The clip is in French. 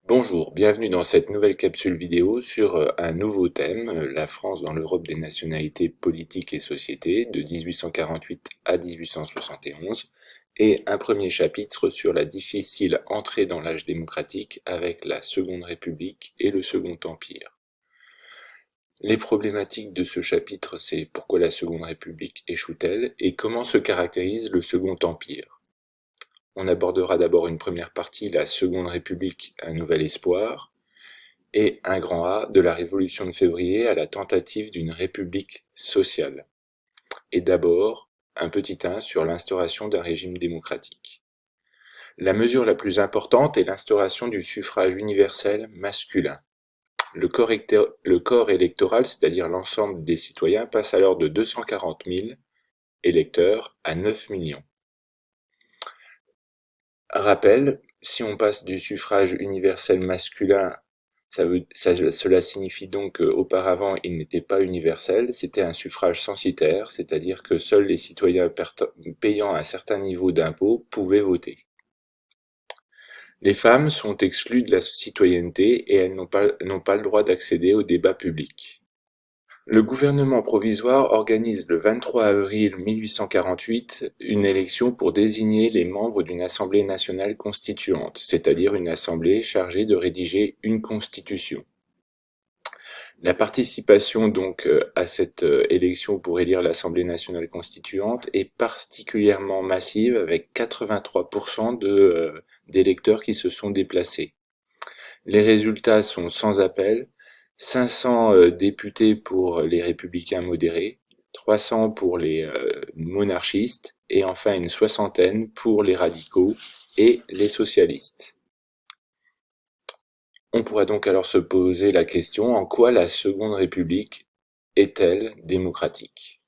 Bonjour, bienvenue dans cette nouvelle capsule vidéo sur un nouveau thème, la France dans l'Europe des nationalités politiques et sociétés de 1848 à 1871, et un premier chapitre sur la difficile entrée dans l'âge démocratique avec la Seconde République et le Second Empire. Les problématiques de ce chapitre, c'est pourquoi la Seconde République échoue-t-elle et comment se caractérise le Second Empire. On abordera d'abord une première partie, la Seconde République, un nouvel espoir, et un grand A de la Révolution de février à la tentative d'une république sociale. Et d'abord, un petit 1 sur l'instauration d'un régime démocratique. La mesure la plus importante est l'instauration du suffrage universel masculin. Le corps électoral, c'est-à-dire l'ensemble des citoyens, passe alors de 240 000 électeurs à 9 millions. Rappel, si on passe du suffrage universel masculin, cela signifie donc qu'auparavant il n'était pas universel, c'était un suffrage censitaire, c'est-à-dire que seuls les citoyens payant un certain niveau d'impôt pouvaient voter. Les femmes sont exclues de la citoyenneté et elles n'ont pas le droit d'accéder au débat public. Le gouvernement provisoire organise le 23 avril 1848 une élection pour désigner les membres d'une Assemblée nationale constituante, c'est-à-dire une assemblée chargée de rédiger une constitution. La participation donc à cette élection pour élire l'Assemblée nationale constituante est particulièrement massive avec 83% d'électeurs qui se sont déplacés. Les résultats sont sans appel: 500 députés pour les républicains modérés, 300 pour les monarchistes et enfin une soixantaine pour les radicaux et les socialistes. On pourra donc alors se poser la question: en quoi la Seconde République est-elle démocratique ?